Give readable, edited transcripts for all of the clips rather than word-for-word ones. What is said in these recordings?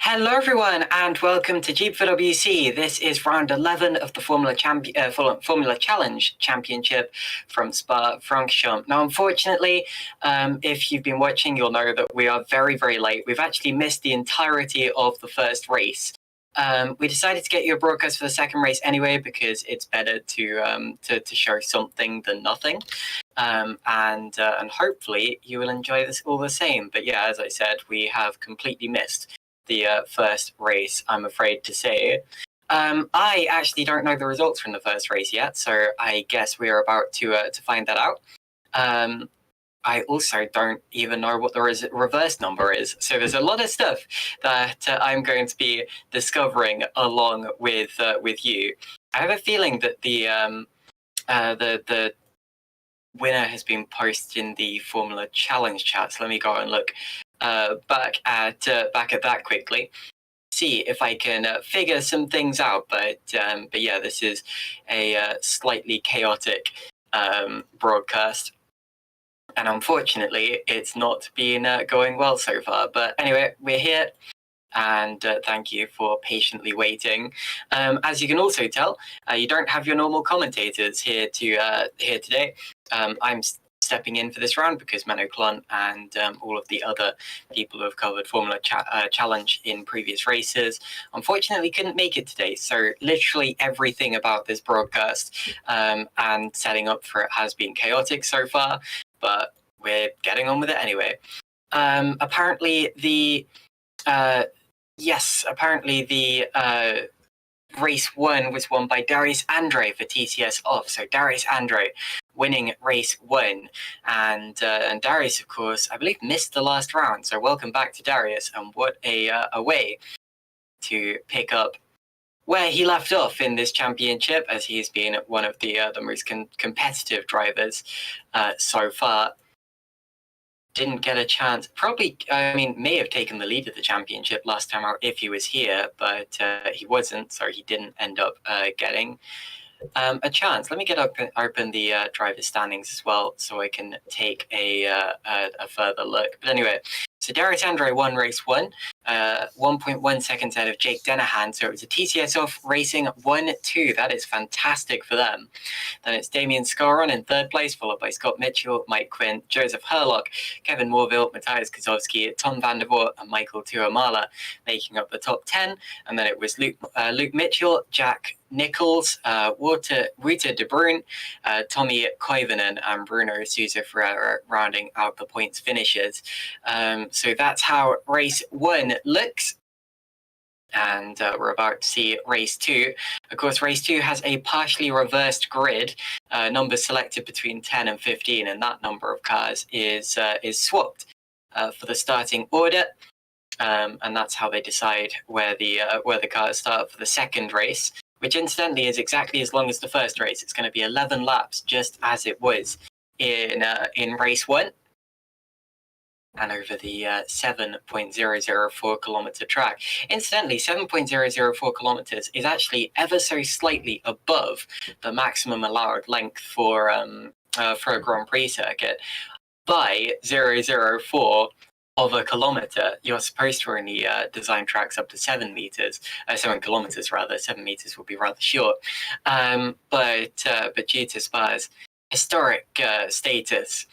Hello everyone and welcome to GPVWC. This is round 11 of the Formula Challenge Championship from Spa-Francorchamps. Now unfortunately, if you've been watching, you'll know that we are very, very late. We've actually missed the entirety of the first race. We decided to get you a broadcast for the second race anyway because it's better to show something than nothing. And hopefully you will enjoy this all the same. But yeah, as I said, we have completely missed the first race, I'm afraid to say. I actually don't know the results from the first race yet, so I guess we are about to find that out. I also don't even know what the reverse number is, so there's a lot of stuff that I'm going to be discovering along with you. I have a feeling that the winner has been posted in the Formula Challenge chat, so let me go and look back at that quickly, see if I can figure some things out. But yeah, this is a slightly chaotic broadcast, and unfortunately, it's not been going well so far. But anyway, we're here, and thank you for patiently waiting. As you can also tell, you don't have your normal commentators here today. I'm stepping in for this round because Mano Klon and all of the other people who have covered Formula Challenge in previous races unfortunately couldn't make it today. So literally everything about this broadcast and setting up for it has been chaotic so far, but we're getting on with it anyway. Apparently the race 1 was won by Darius Andre for TCS Off. So Darius Andre winning race 1, and Darius, of course, I believe missed the last round. So welcome back to Darius, and what a way to pick up where he left off in this championship, as he's been one of the most competitive drivers so far. Didn't get a chance. Probably, I mean, may have taken the lead of the championship last time out if he was here, but he wasn't, so he didn't end up getting a chance. Let me get open the driver standings as well, so I can take a further look. But anyway, so Darius Andre won race 1. 1.1 seconds ahead of Jake Dennehan. So it was a TCS off racing 1-2. That is fantastic for them. Then it's Damien Scaron in third place, followed by Scott Mitchell, Mike Quinn, Joseph Herlock, Kevin Morville, Matthias Kozowski, Tom van der Voort, and Michael Tuamala making up the top 10. And then it was Luke Mitchell, Jack Nichols, Wouter de Bruin, Tommy Koivunen, and Bruno Souza Ferreira rounding out the points finishes. So that's how race 1 looks. And we're about to see race 2. Of course, race 2 has a partially reversed grid, numbers selected between 10 and 15, and that number of cars is swapped for the starting order. And that's how they decide where the cars start for the second race, which incidentally is exactly as long as the first race. It's going to be 11 laps, just as it was in race 1. And over the 7.004 kilometer track. Incidentally, 7.004 kilometers is actually ever so slightly above the maximum allowed length for a Grand Prix circuit by 0.04 of a kilometer. You're supposed to only design tracks up to 7 kilometers rather. 7 meters would be rather short. But due to Spa's historic status,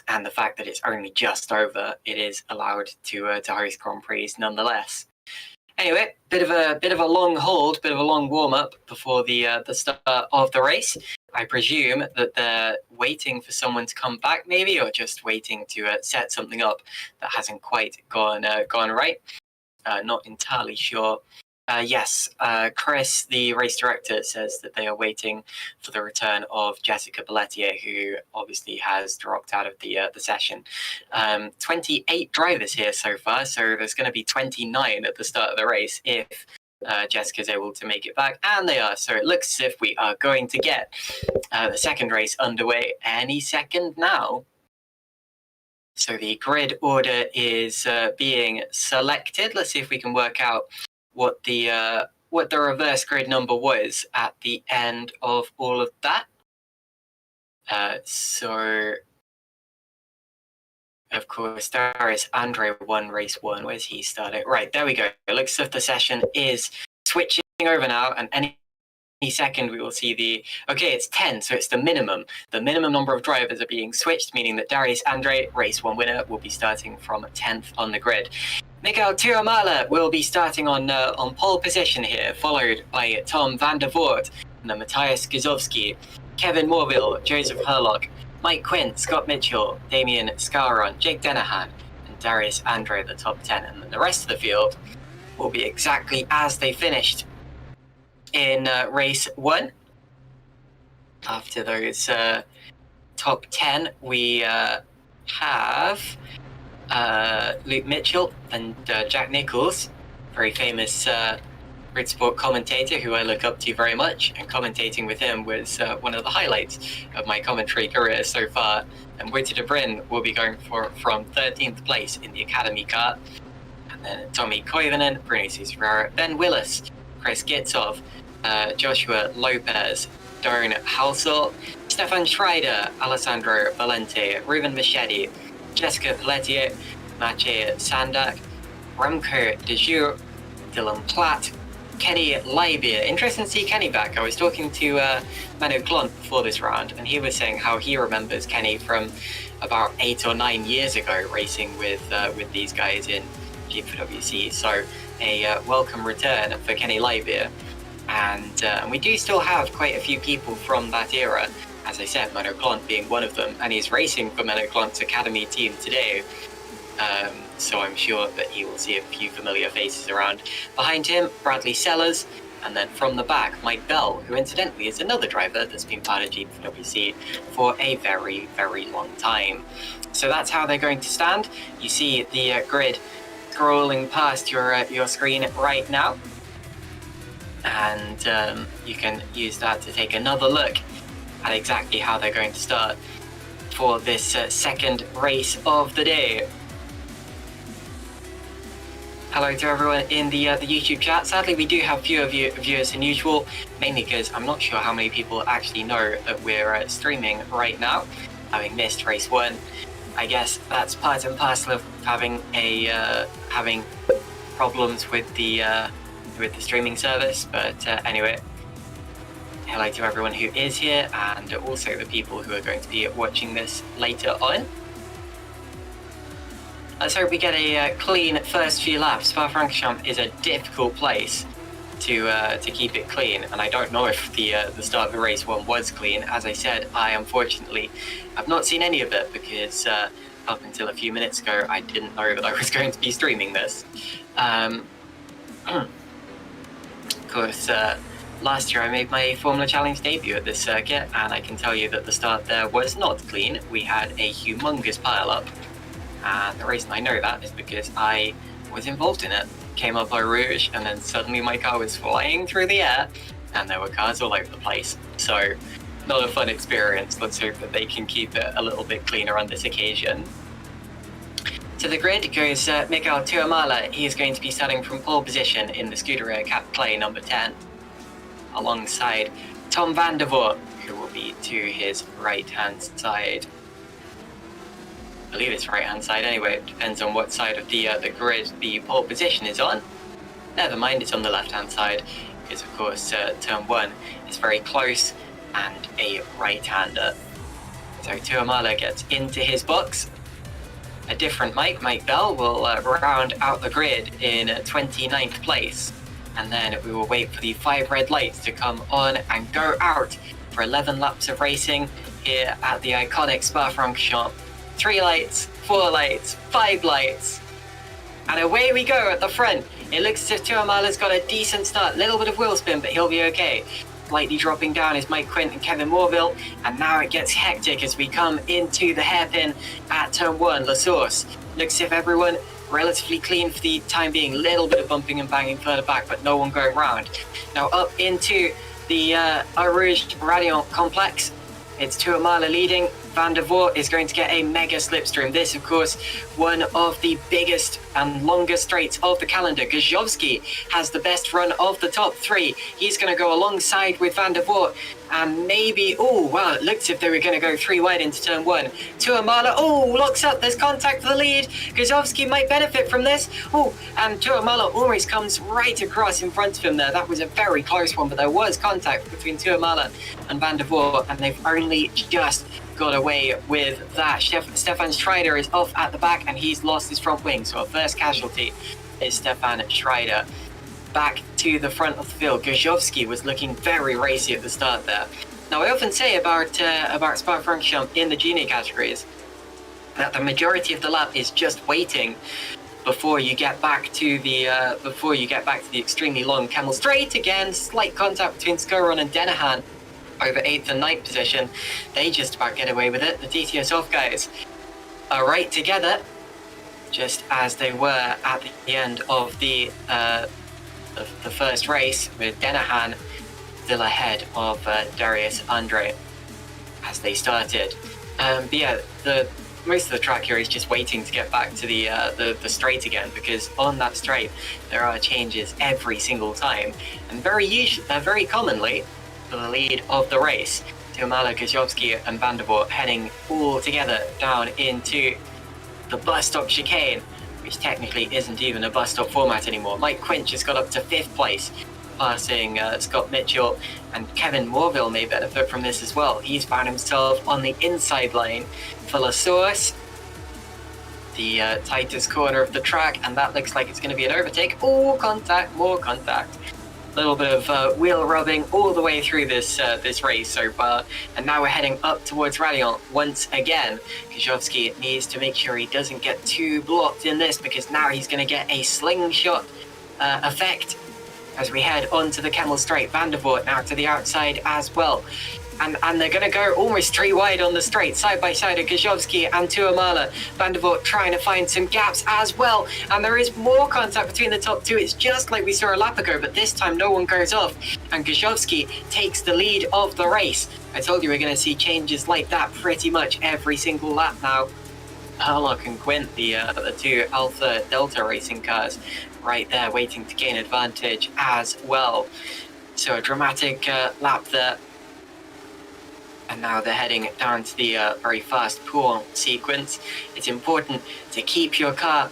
and the fact that it's only just over, it is allowed to host Grand Prix nonetheless. Anyway, bit of a long hold, bit of a long warm up before the start of the race. I presume that they're waiting for someone to come back, maybe, or just waiting to set something up that hasn't quite gone right. Not entirely sure. Yes, Chris, the race director, says that they are waiting for the return of Jessica Pelletier, who obviously has dropped out of the session. 28 drivers here so far, so there's going to be 29 at the start of the race if Jessica's able to make it back, and they are. So it looks as if we are going to get the second race underway any second now. So the grid order is being selected. Let's see if we can work out what the reverse grid number was at the end of all of that. So of course Darius Andre won race 1. Where's he started? Right, there we go. It looks as if the session is switching over now, and any second we will see it's 10, so it's the minimum number of drivers are being switched, meaning that Darius Andre, race 1 winner, will be starting from 10th on the grid. Michael Tuamala will be starting on pole position here, followed by Tom van der Voort, and then Matthias Kozowski, Kevin Morville, Joseph Herlock, Mike Quinn, Scott Mitchell, Damien Scaron, Jake Dennehan, and Darius Andre, the top 10. And then the rest of the field will be exactly as they finished in race 1. After those top 10, we have Luke Mitchell and Jack Nichols, very famous grid sport commentator who I look up to very much, and commentating with him was one of the highlights of my commentary career so far. And Wouter de Bruin will be going from 13th place in the Academy car. And then Tommy Koivunen, Bruno Souza Ferreira, Ben Willis, Chris Gitsov, Joshua Lopez, Darren Halsall, Stefan Schreider, Alessandro Valente, Ruben Machedi, Jessica Pelletier, Maciej Sandak, Remco de Joux, Dylan Platt, Kenny Leibier. Interesting to see Kenny back. I was talking to Manu Klont before this round, and he was saying how he remembers Kenny from about 8 or 9 years ago, racing with these guys in GPVWC. So a welcome return for Kenny Leibier. And we do still have quite a few people from that era. As I said, Manu Klont being one of them, and he's racing for Manu Klont's Academy team today. So I'm sure that he will see a few familiar faces around. Behind him, Bradley Sellers, and then from the back, Mike Bell, who incidentally is another driver that's been part of GPVWC for a very, very long time. So that's how they're going to stand. You see the grid scrolling past your screen right now. And you can use that to take another look at exactly how they're going to start for this second race of the day. Hello to everyone in the YouTube chat. Sadly, we do have fewer viewers than usual, mainly because I'm not sure how many people actually know that we're streaming right now, having missed race 1. I guess that's part and parcel of having problems with the streaming service, but anyway, hello to everyone who is here and also the people who are going to be watching this later on. Let's hope we get a clean first few laps. Spa-Francorchamps is a difficult place to keep it clean, and I don't know if the start of the race one was clean. As I said, I unfortunately have not seen any of it because up until a few minutes ago I didn't know that I was going to be streaming this. Of course, last year I made my Formula Challenge debut at this circuit, and I can tell you that the start there was not clean. We had a humongous pile-up, and the reason I know that is because I was involved in it. Came up by Rouge, and then suddenly my car was flying through the air, and there were cars all over the place. So, not a fun experience. Let's hope that they can keep it a little bit cleaner on this occasion. To the grid goes Mikael Tuomala. He is going to be starting from pole position in the Scuderia Cap Clay number 10, alongside Tom van der Voort, who will be to his right-hand side. I believe it's right-hand side anyway. It depends on what side of the grid the pole position is on. Never mind, it's on the left-hand side, because of course turn 1 is very close and a right-hander. So Tuomala gets into his box. A different Mike Bell, will round out the grid in 29th place. And then we will wait for the 5 red lights to come on and go out for 11 laps of racing here at the iconic Spa-Francorchamps. 3 lights, 4 lights, 5 lights, and away we go at the front. It looks as if Tuomala's got a decent start, little bit of wheel spin, but he'll be okay. Slightly dropping down is Mike Quint and Kevin Morville, and now it gets hectic as we come into the hairpin at turn 1, La Source. Looks as if everyone relatively clean for the time being, little bit of bumping and banging further back, but no one going round. Now up into the Eau Rouge Radiant complex, it's Tuomala leading. Van der Voort is going to get a mega slipstream. This, of course, one of the biggest and longest straights of the calendar. Gajowski has the best run of the top 3. He's going to go alongside with Van der Voort. And maybe, oh, wow, it looked as if they were going to go 3 wide into turn 1. Tuomala, oh, locks up. There's contact for the lead. Gajowski might benefit from this. Oh, and Tuomala almost comes right across in front of him there. That was a very close one, but there was contact between Tuomala and Van der Voort, and they've only just got away with that. Stefan Schreider is off at the back, and he's lost his front wing. So our first casualty is Stefan Schreider. Back to the front of the field, Gajowski was looking very racy at the start there. Now, I often say about Spa-Francorchamps in the junior categories that the majority of the lap is just waiting before you get back to the extremely long Camel Straight. Again, slight contact between Skoron and Denahan over 8th and 9th position. They just about get away with it. The DTS off guys are right together, just as they were at the end of the first race, with Denahan still ahead of Darius Andre as they started. But yeah, most of the track here is just waiting to get back to the straight again, because on that straight there are changes every single time, and very commonly for the lead of the race. Tuomala, Gajowski and Van der Voort heading all together down into the bus stop chicane, which technically isn't even a bus stop format anymore. Mike Quint just got up to 5th place, passing Scott Mitchell, and Kevin Morville may benefit from this as well. He's found himself on the inside lane for La Source, the tightest corner of the track, and that looks like it's going to be an overtake. Oh, contact, more contact. A little bit of wheel rubbing all the way through this race so far, and now we're heading up towards Radiant once again. Gajowski needs to make sure he doesn't get too blocked in this, because now he's going to get a slingshot effect as we head onto the Camel Straight. Van der Voort now to the outside as well. And they're going to go almost 3 wide on the straight, side by side of Gajowski and Tuomala. Van der Voort trying to find some gaps as well. And there is more contact between the top 2. It's just like we saw a lap ago, but this time no one goes off. And Gajowski takes the lead of the race. I told you we're going to see changes like that pretty much every single lap now. Harlock and Quint, the 2 Alpha Delta racing cars, right there waiting to gain advantage as well. So a dramatic lap there. And now they're heading down to the very fast pull sequence. It's important to keep your car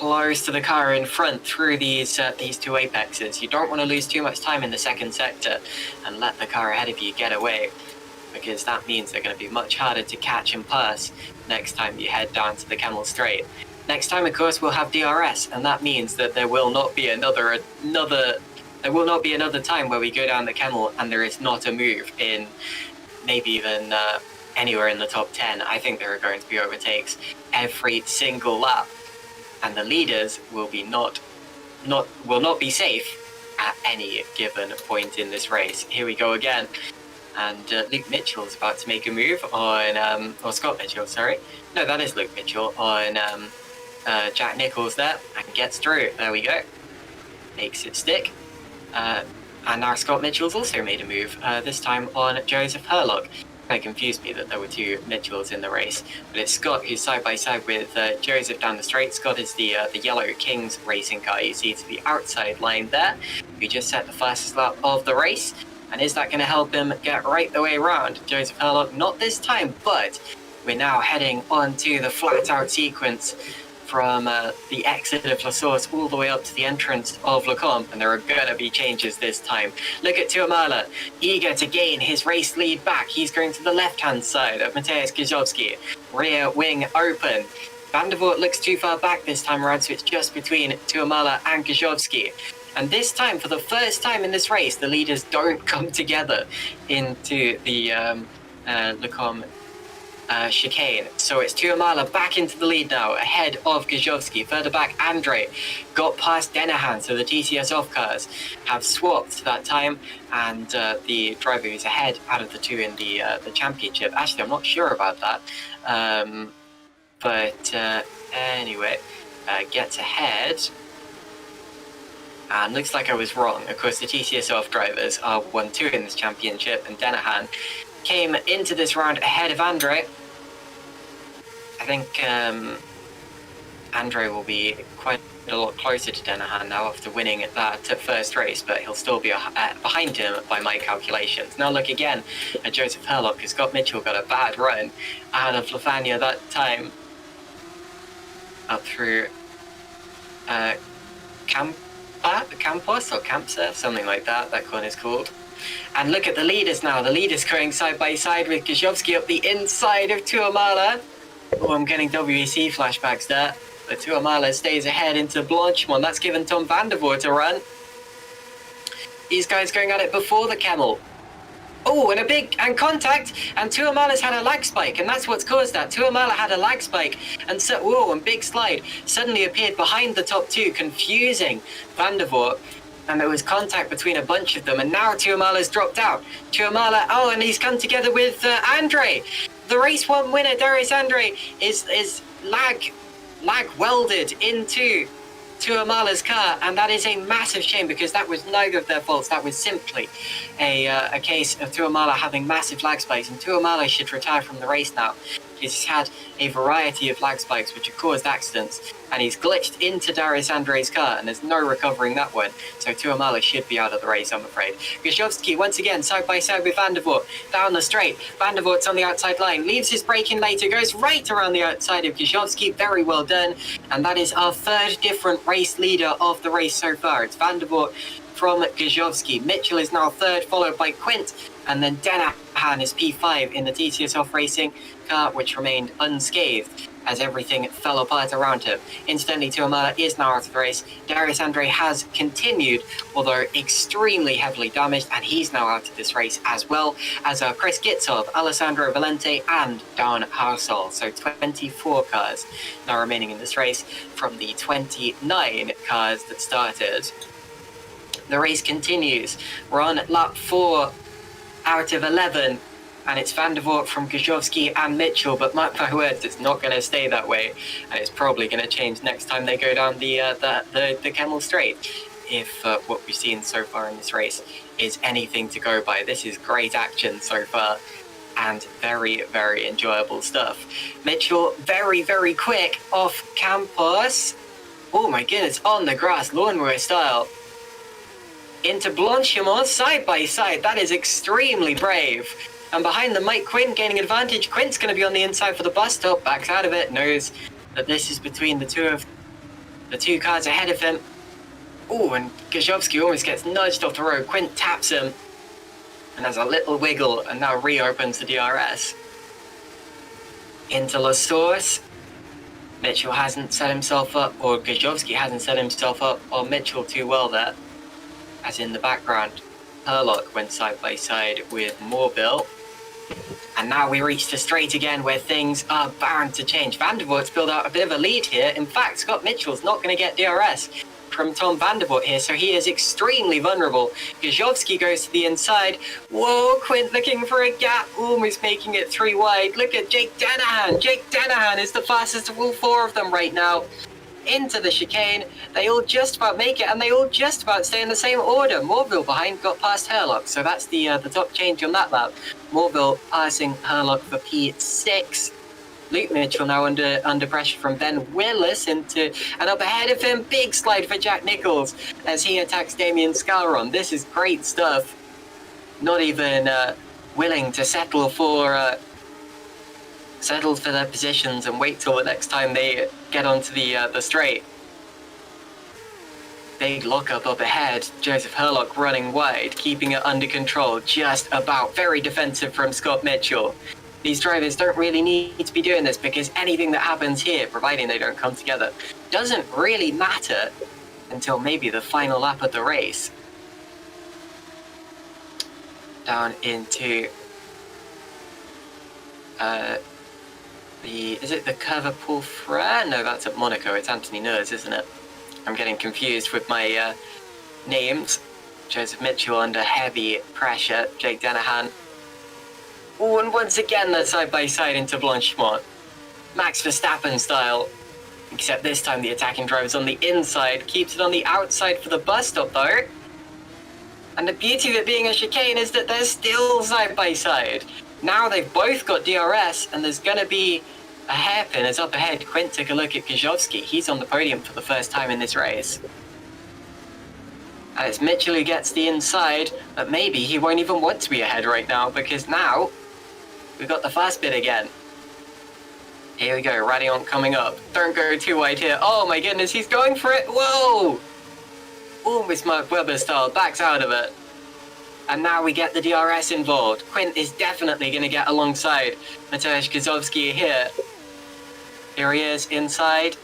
close to the car in front through these two apexes. You don't want to lose too much time in the second sector and let the car ahead of you get away, because that means they're going to be much harder to catch and pass next time you head down to the Camel Straight. Next time, of course, we'll have DRS, and that means that there will not be another time where we go down the Camel and there is not a move in maybe even anywhere in the top 10. I think there are going to be overtakes every single lap, and the leaders will not be safe at any given point in this race. Here we go again, and Luke Mitchell is about to make a move on, or Scott Mitchell, sorry. No, that is Luke Mitchell on Jack Nichols there, and gets through. There we go. Makes it stick. And now Scott Mitchell's also made a move, this time on Joseph Herlock. It confused me that there were two Mitchells in the race, but it's Scott who's side by side with Joseph down the straight. Scott is the yellow Kings racing car you see to the outside line there, who just set the fastest lap of the race. And is that going to help him get right the way around Joseph Herlock? Not this time, but we're now heading onto the flat out sequence from the exit of La Source all the way up to the entrance of Le Comp, and there are going to be changes this time. Look at Tuamala, eager to gain his race lead back. He's going to the left-hand side of Mateusz Gajowski. Rear wing open. Van der Voort looks too far back this time around, so it's just between Tuamala and Gajowski. And this time, for the first time in this race, the leaders don't come together into the Le Comp chicane. So it's Tuamala back into the lead now, ahead of Gajowski. Further back, Andre got past Denahan, so the TCS off cars have swapped that time, and the driver who's ahead out of the two in the championship, actually I'm not sure about that, but anyway, gets ahead. And looks like I was wrong. Of course, the TCS off drivers are 1-2 in this championship, and Denahan came into this round ahead of Andre. I think Andre will be quite a lot closer to Denahan now after winning that first race, but he'll still be behind him by my calculations. Now look again at Joseph Herlock, because Scott Mitchell got a bad run out of Lafania that time. Up through Campos or Campsa, something like that corner's called. And look at the leaders now. The leaders going side by side with Gajowski up the inside of Tuamala. Oh, I'm getting WEC flashbacks there. But Tuamala stays ahead into Blanchimont. That's given Tom van der Voort a run. These guys going at it before the Camel. Oh, and contact, and Tuamala's had a lag spike, and that's what's caused that. Tuamala had a lag spike, and and big slide suddenly appeared behind the top two, confusing Van der Voort, and there was contact between a bunch of them, and now Tuamala's dropped out. Tuamala, and he's come together with Andre. The race one winner, Darius Andre, is lag welded into Tuamala's car, and that is a massive shame, because that was neither of their faults. That was simply a case of Tuamala having massive lag spikes, and Tuamala should retire from the race now. He's had a variety of lag spikes which have caused accidents, and he's glitched into Darius Andre's car, and there's no recovering that one. So Tuamala should be out of the race, I'm afraid. Gajowski once again side by side with Van der Voort down the straight. Van der Voort's on the outside line, leaves his brake in later, goes right around the outside of Gajowski. Very well done, and that is our third different race leader of the race so far. It's Van der Voort from Gajowski. Mitchell is now third, followed by Quint, and then Denahan is P5 in the TCS off racing car, which remained unscathed as everything fell apart around him. Incidentally, Tuamala is now out of the race. Darius Andre has continued, although extremely heavily damaged, and he's now out of this race, as well as Chris Gitsov, Alessandro Valente, and Dan Hausel. So 24 cars now remaining in this race from the 29 cars that started. The race continues. We're on lap 4 out of 11, and it's Van der Voort from Gajowski and Mitchell, but mark my words, it's not going to stay that way, and it's probably going to change next time they go down the Camel Straight, if what we've seen so far in this race is anything to go by. This is great action so far, and very, very enjoyable stuff. Mitchell, very, very quick off Campos. Oh my goodness, on the grass, lawnmower style. Into Blanchimont, side by side. That is extremely brave. And behind them, Mike Quint gaining advantage. Quint's going to be on the inside for the bus stop. Backs out of it. Knows that this is between the two of The 2 cars ahead of him. Oh, and Gajowski almost gets nudged off the road. Quint taps him. And there's a little wiggle, and now reopens the DRS. Into La Source. Mitchell hasn't set himself up, or Gajowski hasn't set himself up, or Mitchell too well there. As in the background, Herlock went side by side with Morville. And now we reach the straight again where things are bound to change. Vandervoort's built out a bit of a lead here. In fact, Scott Mitchell's not going to get DRS from Tom Vandervoort here, so he is extremely vulnerable. Gajowski goes to the inside. Whoa, Quint looking for a gap, almost making it 3 wide. Look at Jake Danahan. Jake Danahan is the fastest of all 4 of them right now. Into the chicane. They all just about make it, and they all just about stay in the same order. Morville behind got past Herlock, so that's the top change on that lap. Morville passing Herlock for P6. Luke Mitchell now under pressure from Ben Willis and up ahead of him, big slide for Jack Nichols as he attacks Damien Scalron. This is great stuff. Not even willing to settle for their positions and wait till the next time they get onto the straight. Big lockup up ahead. Joseph Herlock running wide, keeping it under control, just about. Very defensive from Scott Mitchell. These drivers don't really need to be doing this because anything that happens here, providing they don't come together, doesn't really matter until maybe the final lap of the race. Down into is it the Curva Paul Frere? No, that's at Monaco. It's Anthony Nurs, isn't it? I'm getting confused with my names. Joseph Mitchell under heavy pressure. Jake Danahan. Oh, and once again, they're side by side into Blanchimont. Max Verstappen style. Except this time the attacking driver's on the inside. Keeps it on the outside for the bus stop, though. And the beauty of it being a chicane is that they're still side by side. Now they've both got DRS, and there's going to be a hairpin as up ahead. Quint took a look at Gajowski. He's on the podium for the first time in this race. And it's Mitchell who gets the inside, but maybe he won't even want to be ahead right now, because now we've got the fast bit again. Here we go, Radiant coming up. Don't go too wide here. Oh my goodness, he's going for it. Whoa! Almost Mark Webber style, backs out of it. And now we get the DRS involved. Quint is definitely going to get alongside Mateusz Gajowski here. Here he is, inside.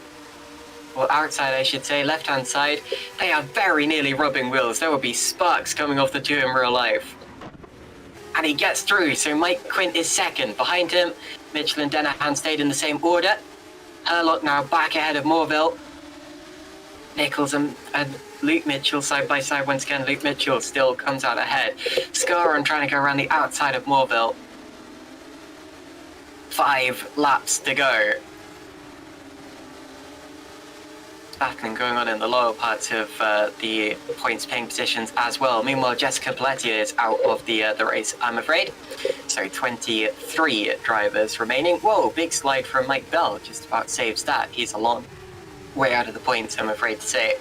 Or outside, I should say, left-hand side. They are very nearly rubbing wheels. There will be sparks coming off the two in real life. And he gets through, so Mike Quint is second. Behind him, Mitchell and Danahan stayed in the same order. Herlock now back ahead of Morville. Nichols and Luke Mitchell side by side once again. Luke Mitchell still comes out ahead. Scaron trying to go around the outside of Morville. 5 laps to go. Battling going on in the lower parts of the points paying positions as well. Meanwhile, Jessica Pelletier is out of the race, I'm afraid. So 23 drivers remaining. Whoa, big slide from Mike Bell. Just about saves that. He's a long way out of the points, I'm afraid to say.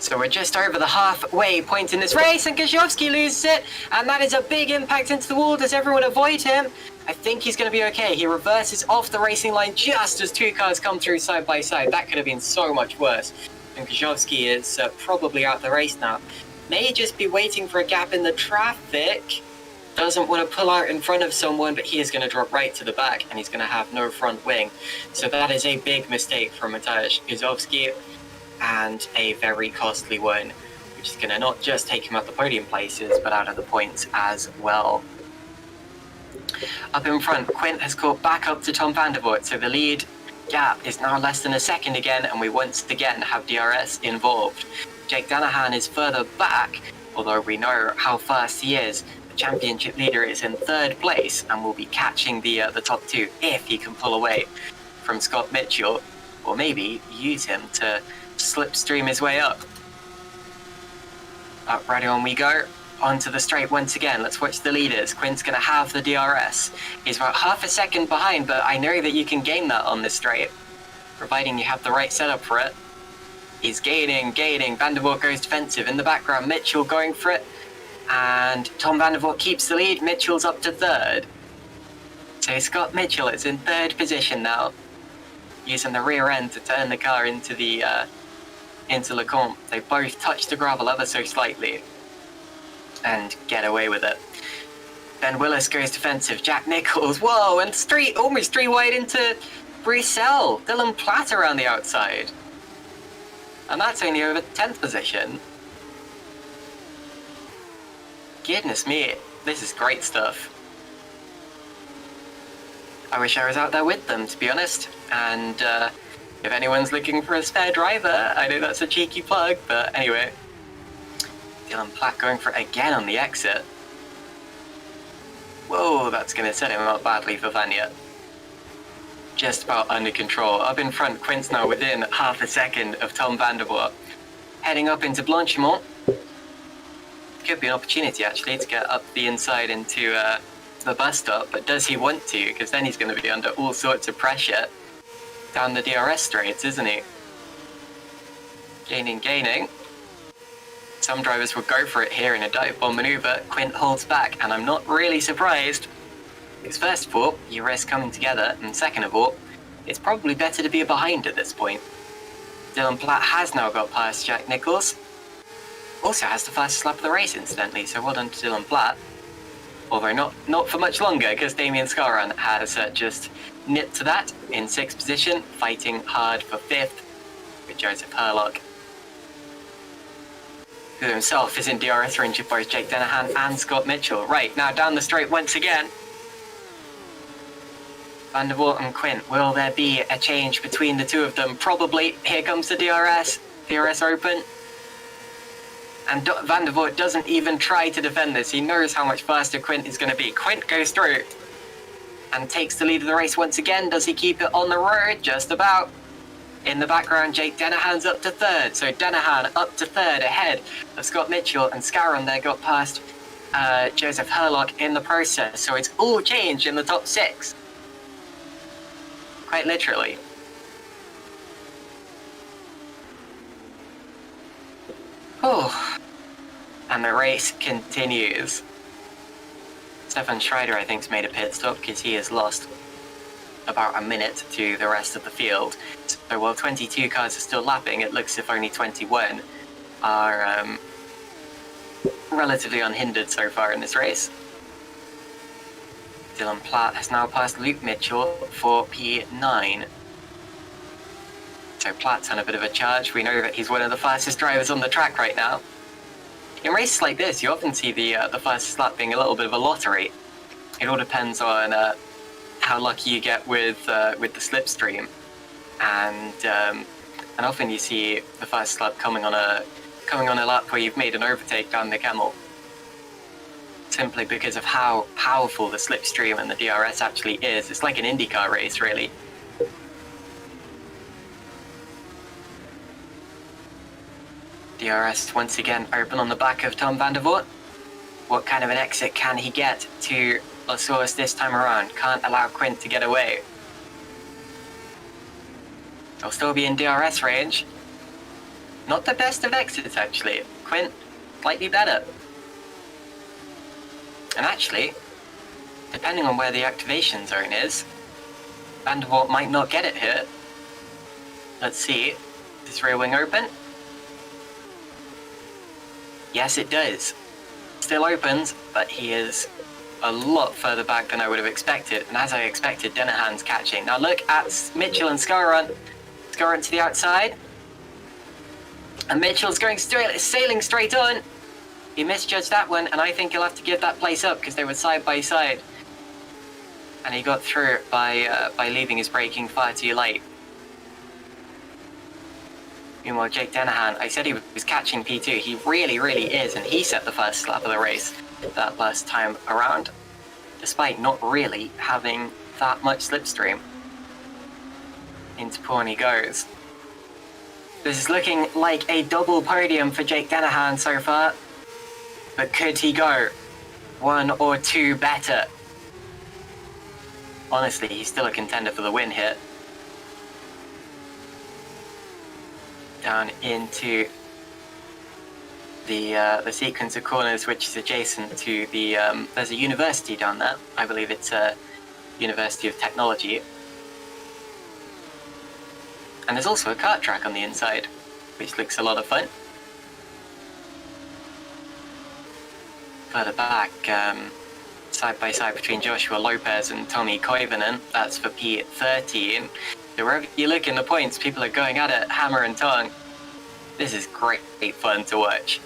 So we're just over the halfway point in this race, and Gajowski loses it, and that is a big impact into the wall. Does everyone avoid him? I think he's going to be okay. He reverses off the racing line just as 2 cars come through side by side. That could have been so much worse. And Gajowski is probably out the race now. May just be waiting for a gap in the traffic. Doesn't want to pull out in front of someone, but he is going to drop right to the back, and he's going to have no front wing. So that is a big mistake from Mateusz Gajowski, and a very costly one, which is going to not just take him out the podium places, but out of the points as well. Up in front, Quint has caught back up to Tom Vandervoort, so the lead gap is now less than a second again, and we once again have DRS involved. Jake Danahan is further back, although we know how fast he is. The championship leader is in 3rd place and will be catching the top 2 if he can pull away from Scott Mitchell, or maybe use him to slipstream his way up. Right on we go. Onto the straight once again. Let's watch the leaders. Quint's going to have the DRS. He's about half a second behind, but I know that you can gain that on this straight, providing you have the right setup for it. He's gaining. Vandervoort goes defensive. In the background, Mitchell going for it. And Tom Vandervoort keeps the lead. Mitchell's up to 3rd. So Scott Mitchell is in 3rd position now. using the rear end to turn the car into the into Lecomte. They both touch the gravel ever so slightly and get away with it. Ben Willis goes defensive. Jack Nicholls, whoa, and almost three wide into Brissell. Dylan Platt around the outside. And that's only over 10th position. Goodness me, this is great stuff. I wish I was out there with them, to be honest. And if anyone's looking for a spare driver, I know that's a cheeky plug, but anyway. Dylan Platt going for it again on the exit. Whoa, that's going to set him up badly for Vanya. Just about under control. Up in front, Quint's now within half a second of Tom van der Voort. Heading up into Blanchimont. Could be an opportunity, actually, to get up the inside into the bus stop, but does he want to? Because then he's going to be under all sorts of pressure down the DRS straights, isn't he? Gaining. Some drivers will go for it here in a dive bomb maneuver. Quint holds back, and I'm not really surprised. Because first of all, you risk coming together, and second of all, it's probably better to be behind at this point. Dylan Platt has now got past Jack Nicholls. Also has the fastest lap of the race, incidentally, so well done to Dylan Platt. Although not for much longer, because Damien Scaron has just nipped to that in 6th position, fighting hard for 5th with Joseph Herlock, who himself is in DRS range of both Jake Dennehan and Scott Mitchell. Right, now down the straight once again. Van der Voort and Quint, will there be a change between the two of them? Probably. Here comes the DRS open. And Van der Voort doesn't even try to defend this. He knows how much faster Quint is going to be. Quint goes through and takes the lead of the race once again. Does he keep it on the road? Just about. In the background, Jake Dennehan's up to 3rd. So Dennehan up to 3rd ahead of Scott Mitchell, and Scaron there got past Joseph Herlock in the process. So it's all changed in the top 6. Quite literally. Oh, and the race continues. Stefan Schreider, I think, has made a pit stop because he has lost about a minute to the rest of the field. So while 22 cars are still lapping, it looks as if only 21 are relatively unhindered so far in this race. Dylan Platt has now passed Luke Mitchell for P9. So Platt's on a bit of a charge. We know that he's one of the fastest drivers on the track right now. In races like this, you often see the fastest lap being a little bit of a lottery. It all depends on how lucky you get with the slipstream, and often you see the fastest lap coming on a lap where you've made an overtake down the Camel, simply because of how powerful the slipstream and the DRS actually is. It's like an IndyCar race, really. DRS once again open on the back of Tom van der Voort. What kind of an exit can he get to La Source this time around? Can't allow Quint to get away. He'll still be in DRS range. Not the best of exits, actually. Quint, slightly better. And actually, depending on where the activation zone is, Van der Voort might not get it here. Let's see. Is this rear wing open? Yes, it does. Still opens, but he is a lot further back than I would have expected. And as I expected, Dennehan's catching. Now look at Mitchell and Scaron. Scaron to the outside. And Mitchell's going straight, sailing straight on. He misjudged that one, and I think he'll have to give that place up because they were side by side. And he got through by leaving his braking far too late. Meanwhile, Jake Dennehan, I said he was catching P2. He really, really is, and he set the first lap of the race that last time around, despite not really having that much slipstream. Into Pawn he goes. This is looking like a double podium for Jake Dennehan so far, but could he go one or two better? Honestly, he's still a contender for the win here. Down into the sequence of corners, which is adjacent to the there's a university down there. I believe it's a University of Technology. And there's also a kart track on the inside, which looks a lot of fun. Further back, side by side between Joshua Lopez and Tommy Koivunen, that's for P13. So wherever you look in the points, people are going at it, hammer and tongue. This is great fun to watch.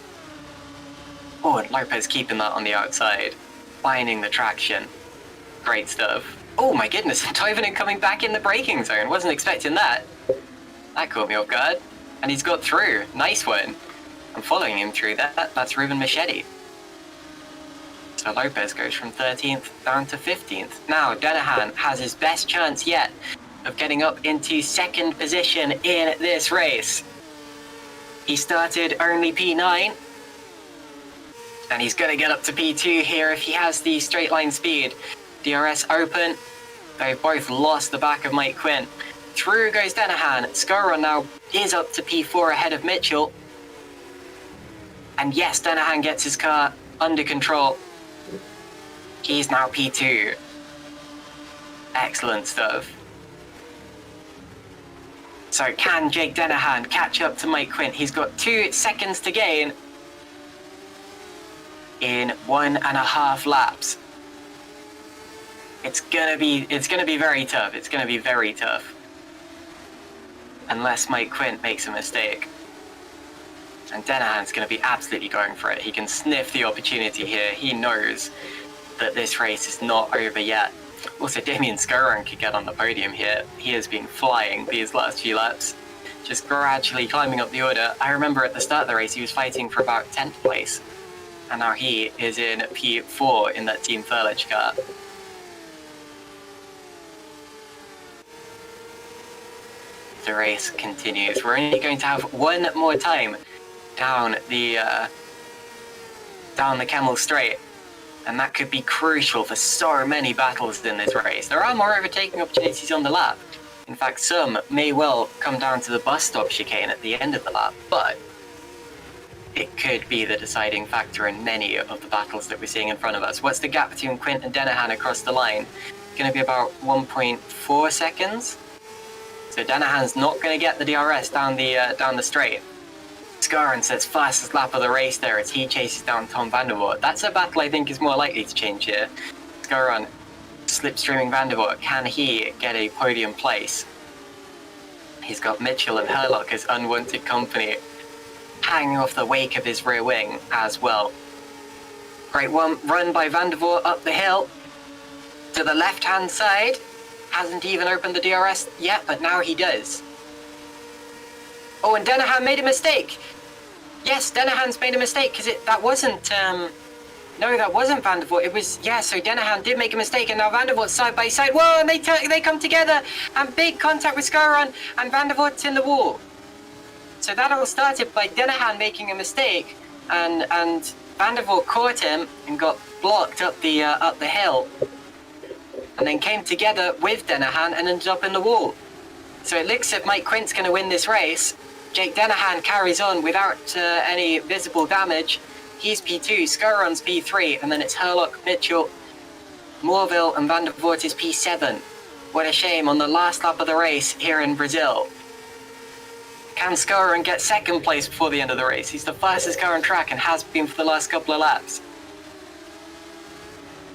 Oh, and Lopez keeping that on the outside, finding the traction. Great stuff. Oh my goodness, Toivonen coming back in the braking zone. Wasn't expecting that. That caught me off guard. And he's got through. Nice one. I'm following him through that. That's Ruben Machete. So Lopez goes from 13th down to 15th. Now Denahan has his best chance yet of getting up into second position in this race. He started only P9. And he's going to get up to P2 here if he has the straight line speed. DRS open. They've both lost the back of Mike Quinn. Through goes Denahan. Skoron now is up to P4 ahead of Mitchell. And yes, Denahan gets his car under control. He's now P2. Excellent stuff. So can Jake Denahan catch up to Mike Quinn? He's got 2 seconds to gain in 1.5 laps. It's gonna be very tough. It's gonna be very tough. Unless Mike Quinn makes a mistake. And Denahan's gonna be absolutely going for it. He can sniff the opportunity here. He knows that this race is not over yet. Also, Damien Skoron could get on the podium here. He has been flying these last few laps, just gradually climbing up the order. I remember at the start of the race, he was fighting for about 10th place. And now he is in P4 in that Team Furlich car. The race continues. We're only going to have one more time down the Kemmel Straight. And that could be crucial for so many battles in this race. There are more overtaking opportunities on the lap. In fact, some may well come down to the bus stop chicane at the end of the lap, but it could be the deciding factor in many of the battles that we're seeing in front of us. What's the gap between Quint and Denahan across the line? It's going to be about 1.4 seconds. So Denahan's not going to get the DRS down the straight. Skoron sets fastest lap of the race there as he chases down Tom Vandervoort. That's a battle I think is more likely to change here. Skoron slipstreaming Vandervoort. Can he get a podium place? He's got Mitchell and Herlock as unwanted company, hanging off the wake of his rear wing as well. Great one run by Vandervoort up the hill to the left-hand side. Hasn't even opened the DRS yet, but now he does. Oh, and Denahan made a mistake. Yes, Denahan's made a mistake because that wasn't Vandervoort. It was, yeah, so Denahan did make a mistake and now Vandervoort's side by side. Whoa, and they come together and big contact with Skoron and Vandervoort's in the wall. So that all started by Denahan making a mistake and Vandervoort caught him and got blocked up the hill. And then came together with Denahan and ended up in the wall. So it looks like Mike Quint's going to win this race. Jake Denahan carries on without any visible damage. He's P2, Skoron's P3, and then it's Herlock, Mitchell, Morville, and Vandervoort is P7. What a shame on the last lap of the race here in Brazil. Can Skoron get second place before the end of the race? He's the fastest car on track and has been for the last couple of laps.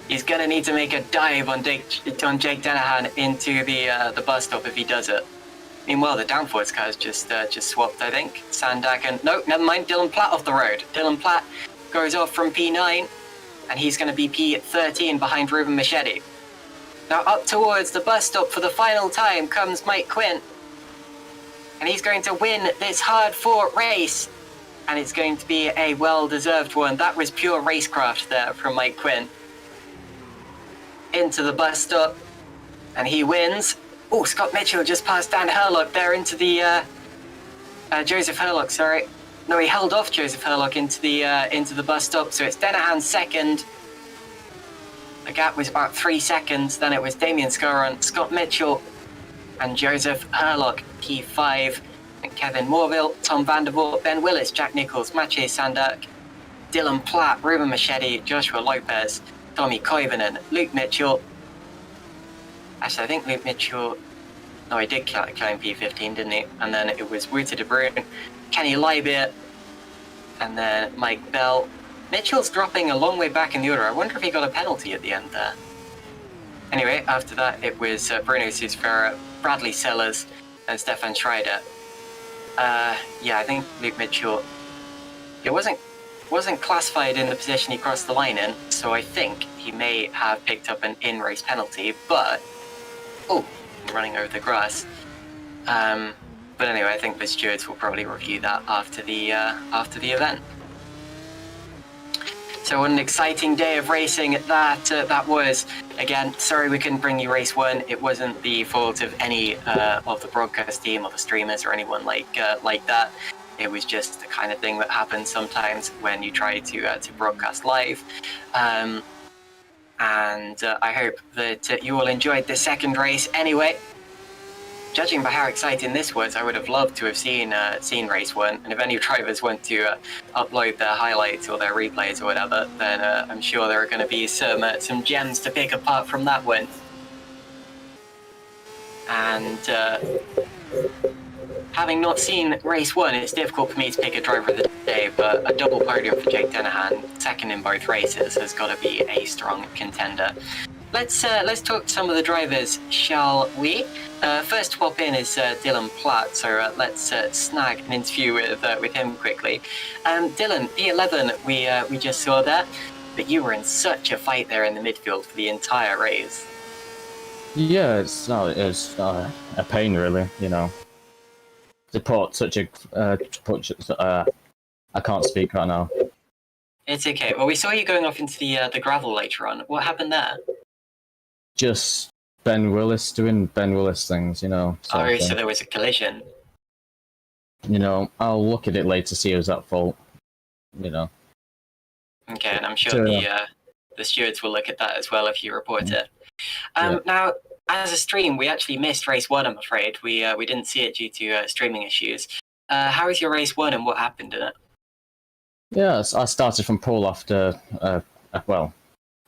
He's going to need to make a dive on Jake Denahan into the bus stop if he does it. Meanwhile, the downforce car's just swapped, I think. Sandak and... No, never mind. Dylan Platt off the road. Dylan Platt goes off from P9, and he's going to be P13 behind Ruben Machete. Now up towards the bus stop for the final time comes Mike Quinn. And he's going to win this hard-fought race. And it's going to be a well-deserved one. That was pure racecraft there from Mike Quinn. Into the bus stop, and he wins. Oh, Scott Mitchell just passed Dan Herlock there into the Joseph Herlock, sorry. No, he held off Joseph Herlock into the bus stop, so it's Denahan second. The gap was about 3 seconds, then it was Damien Skoron, Scott Mitchell, and Joseph Herlock, P5, and Kevin Morville, Tom Vandervoort, Ben Willis, Jack Nichols, Maciej Sandak, Dylan Platt, Ruben Machete, Joshua Lopez, Tommy Koivunen, Luke Mitchell. Actually, I think Luke Mitchell... No, he did climb P15, didn't he? And then it was Wouter de Bruin, Kenny Leibier, and then Mike Bell. Mitchell's dropping a long way back in the order. I wonder if he got a penalty at the end there. Anyway, after that, it was Bruno Susfera, Bradley Sellers, and Stefan Schreider. Yeah, I think Luke Mitchell, it wasn't classified in the position he crossed the line in, so I think he may have picked up an in-race penalty, but... Oh, running over the grass. But anyway, I think the stewards will probably review that after the event. So what an exciting day of racing that was. Again, sorry we couldn't bring you race 1. It wasn't the fault of any of the broadcast team or the streamers or anyone like that. It was just the kind of thing that happens sometimes when you try to broadcast live. And I hope that you all enjoyed the second race anyway. Judging by how exciting this was, I would have loved to have seen race 1. And if any drivers want to upload their highlights or their replays or whatever, then I'm sure there are going to be some gems to pick apart from that one. And having not seen race 1, it's difficult for me to pick a driver of the day, but a double podium for Jake Dennehan, second in both races, has got to be a strong contender. Let's talk to some of the drivers, shall we? First to pop in is Dylan Platt, so let's snag an interview with him quickly. Dylan, P11 we just saw there, but you were in such a fight there in the midfield for the entire race. Yeah, it's a pain really, you know. To put such a I can't speak right now. It's okay. Well, we saw you going off into the gravel later on. What happened there? Just Ben Willis doing Ben Willis things, you know. So there was a collision. You know, I'll look at it later to see who's at fault. You know. Okay, and I'm sure the stewards will look at that as well if you report it. Now, as a stream, we actually missed race 1. I'm afraid we didn't see it due to streaming issues. How was your race 1 and what happened in it? Yeah, I started from pole after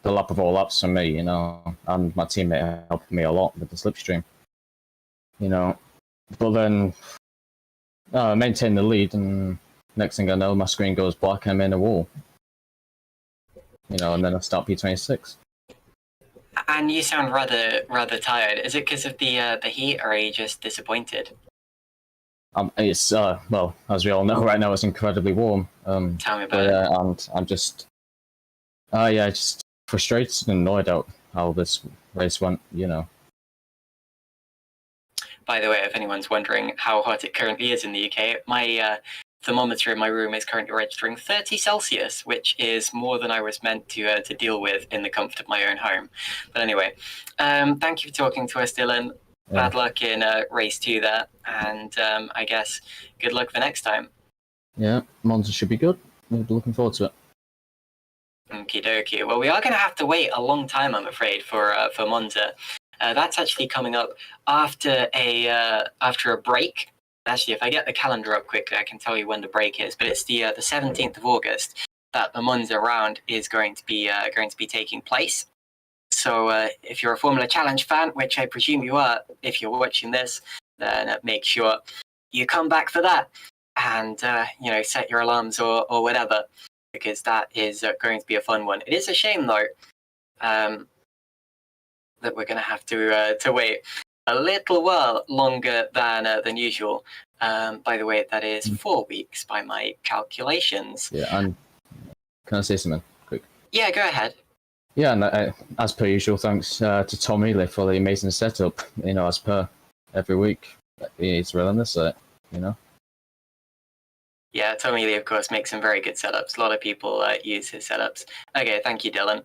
the lap of all laps for me, you know, and my teammate helped me a lot with the slipstream, you know. But then I maintained the lead, and next thing I know, my screen goes black and I'm in a wall, you know, and then I start P26. And you sound rather tired. Is it because of the heat, or are you just disappointed? It's well, as we all know, right now it's incredibly warm. Tell me about it. And I'm just frustrated and annoyed at how this race went, you know. By the way, if anyone's wondering how hot it currently is in the UK, my thermometer in my room is currently registering 30 Celsius, which is more than I was meant to deal with in the comfort of my own home. But anyway, thank you for talking to us, Dylan. Yeah. Bad luck in race 2 there, and I guess good luck for next time. Yeah, Monza should be good. We'll be looking forward to it. Okie dokie. Well, we are going to have to wait a long time, I'm afraid, for Monza. That's actually coming up after a break. Actually, if I get the calendar up quickly, I can tell you when the break is. But it's the 17th of August that the Monza round is going to be taking place. So if you're a Formula Challenge fan, which I presume you are, if you're watching this, then make sure you come back for that and set your alarms or whatever, because that is going to be a fun one. It is a shame though that we're going to have to wait a little while longer than usual. By the way, that is 4 weeks by my calculations. Yeah, and can I say something quick? Yeah, go ahead. Yeah, and as per usual, thanks to Tom Ely for the amazing setup. You know, as per every week, he's relentless at it, you know. Yeah, Tom Ely, of course, makes some very good setups. A lot of people use his setups. Okay, thank you, Dylan.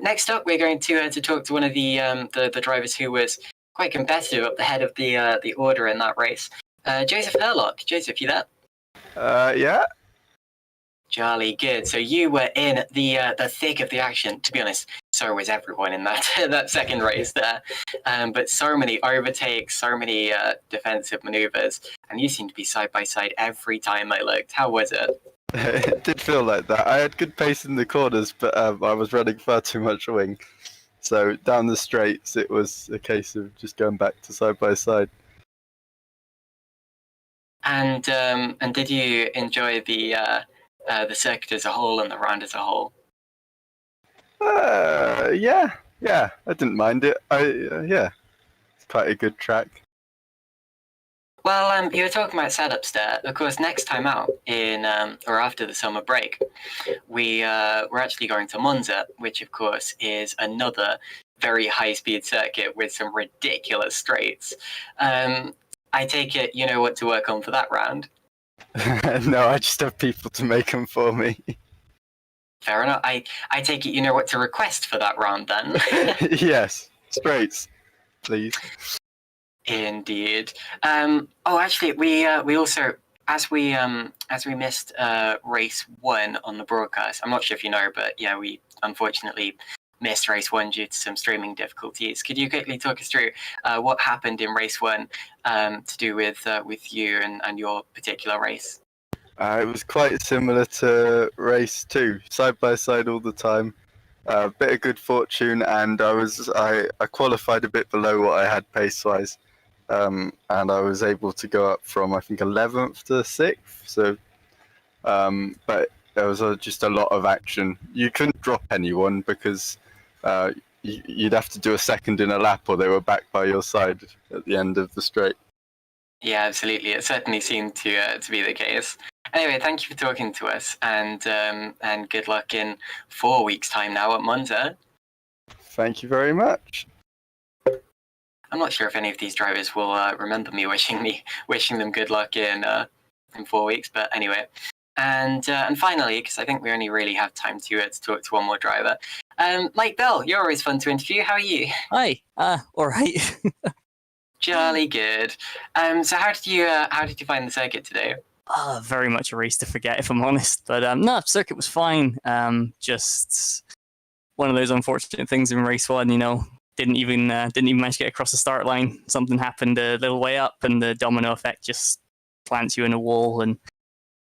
Next up, we're going to talk to one of the drivers who was quite competitive up the head of the order in that race. Joseph Herlock. Joseph, you there? Yeah. Jolly good. So you were in the thick of the action. To be honest, so was everyone in that second race there. But so many overtakes, so many defensive maneuvers, and you seemed to be side by side every time I looked. How was it? It did feel like that. I had good pace in the corners, but I was running far too much wing. So down the straights, it was a case of just going back to side by side. And did you enjoy the circuit as a whole and the round as a whole? Yeah, I didn't mind it. Yeah, it's quite a good track. Well, you were talking about setups there. Of course, next time out in or after the summer break, we're actually going to Monza, which of course is another very high-speed circuit with some ridiculous straights. I take it you know what to work on for that round. No, I just have people to make them for me. Fair enough. I take it you know what to request for that round then. Yes, straights, please. Indeed. Oh, actually, we also as we missed race 1 on the broadcast. I'm not sure if you know, but yeah, we unfortunately missed race 1 due to some streaming difficulties. Could you quickly talk us through what happened in race 1 to do with you and your particular race? It was quite similar to race 2, side by side all the time. A bit of good fortune, and I qualified a bit below what I had pace wise, and I was able to go up from I think 11th to 6th. So, but there was just a lot of action. You couldn't drop anyone because you'd have to do a second in a lap, or they were back by your side at the end of the straight. Yeah, absolutely. It certainly seemed to be the case. Anyway, thank you for talking to us, and good luck in 4 weeks' time now at Monza. Thank you very much. I'm not sure if any of these drivers will remember me wishing them good luck in 4 weeks, but anyway. And finally, because I think we only really have time to talk to one more driver. Mike Bell, you're always fun to interview. How are you? Hi. All right. Jolly good. So how did you find the circuit today? Very much a race to forget, if I'm honest. But no, circuit was fine. Just one of those unfortunate things in race 1. You know, didn't even manage to get across the start line. Something happened a little way up, and the domino effect just plants you in a wall, and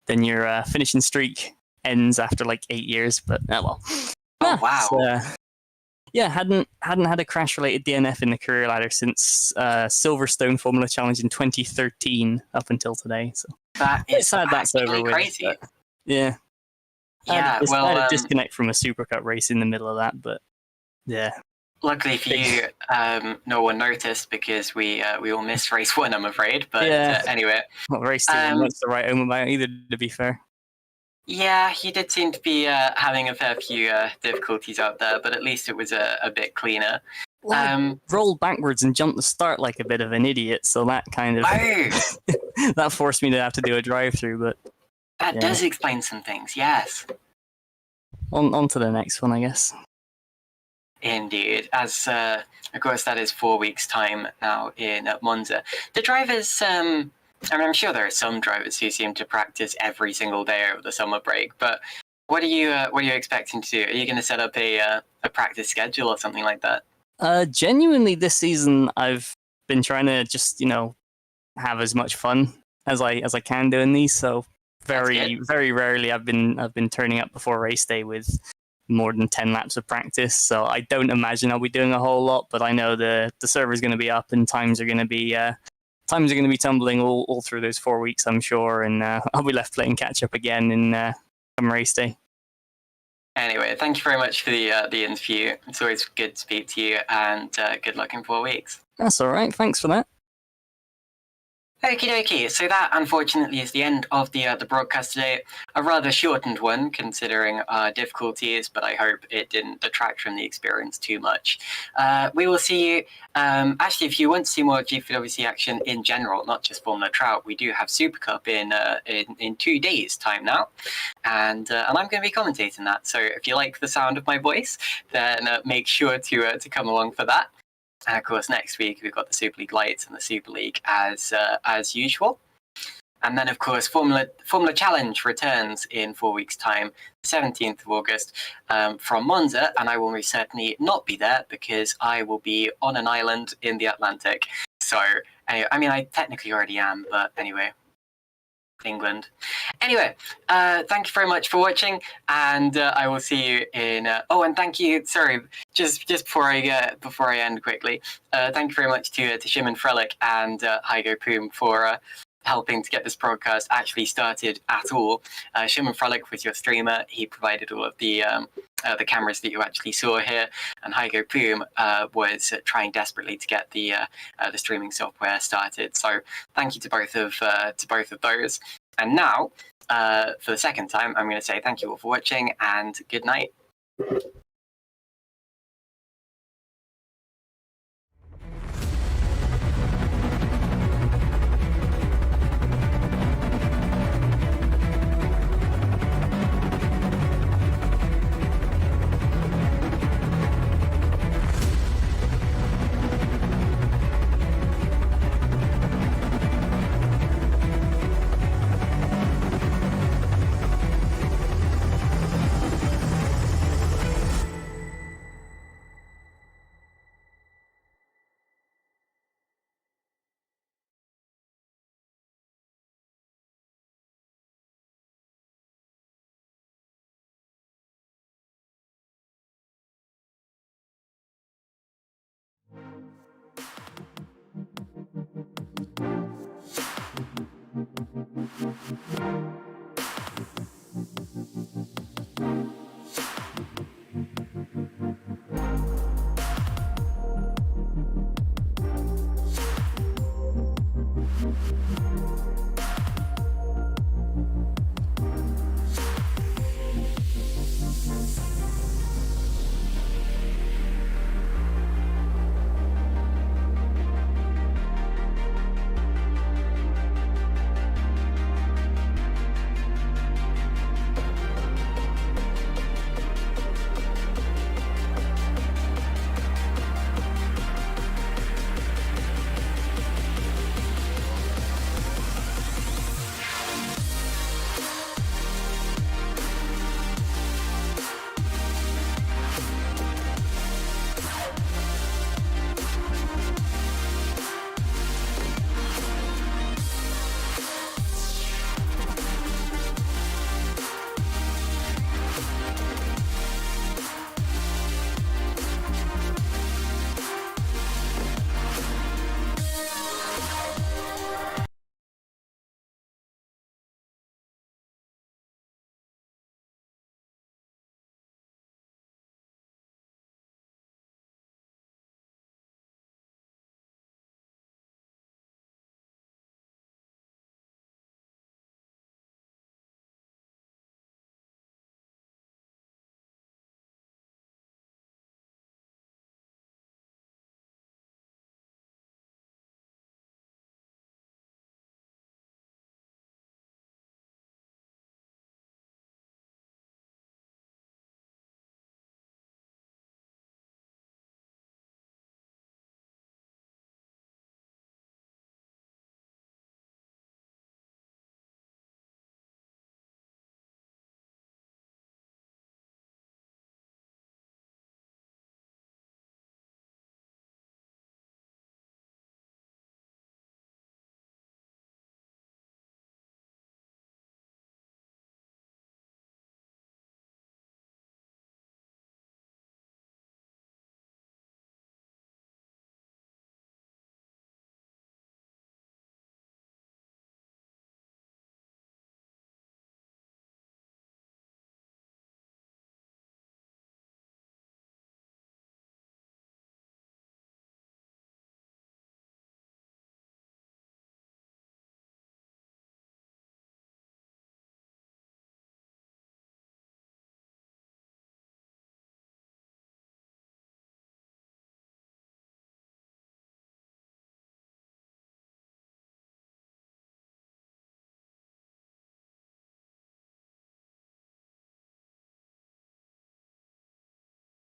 then your finishing streak ends after like 8 years. But well. Oh wow. So, yeah, hadn't had a crash-related DNF in the career ladder since Silverstone Formula Challenge in 2013 up until today. So that is sad that's over with. Crazy. But, yeah. Yeah. I had a disconnect from a Supercut race in the middle of that, but yeah. Luckily for you, no one noticed because we all missed race 1, I'm afraid. But yeah. Anyway, well, race 2 wants to write home about either, to be fair. Yeah, he did seem to be having a fair few difficulties out there, but at least it was a bit cleaner. Well, I rolled backwards and jumped the start like a bit of an idiot, so that kind of that forced me to have to do a drive-through. But that does explain some things, yes. On to the next one, I guess. Indeed, as of course that is 4 weeks' time now in Monza. The drivers. I mean, I'm sure there are some drivers who seem to practice every single day over the summer break, but what are you expecting to do? Are you going to set up a practice schedule or something like that? Genuinely, this season I've been trying to just have as much fun as I can doing these. So very rarely I've been turning up before race day with more than 10 laps of practice. So I don't imagine I'll be doing a whole lot, but I know the server's going to be up and times are going to be tumbling all through those 4 weeks, I'm sure, and I'll be left playing catch up again in come race day. Anyway, thank you very much for the interview. It's always good to speak to you, and good luck in 4 weeks. That's all right. Thanks for that. Okie dokie. So that, unfortunately, is the end of the broadcast today. A rather shortened one, considering our difficulties, but I hope it didn't detract from the experience too much. We will see you. Actually, if you want to see more GPVWC action in general, not just Formula Trout, we do have Super Cup in 2 days' time now, and I'm going to be commentating that. So if you like the sound of my voice, then make sure to come along for that. And of course, next week we've got the Super League Lights and the Super League as usual. And then, of course, Formula Challenge returns in 4 weeks' time, 17th of August, from Monza, and I will most certainly not be there because I will be on an island in the Atlantic. So, anyway, I mean, I technically already am, but anyway, England. Anyway, thank you very much for watching, and I will see you in. And thank you. Sorry, just before I end quickly, thank you very much to Szymon Frelik and Hygo Poom for helping to get this broadcast actually started at all. Szymon Frelik was your streamer. He provided all of the cameras that you actually saw here, and Hygo Poom was trying desperately to get the streaming software started. So thank you to both of those. And now, for the second time, I'm going to say thank you all for watching and good night.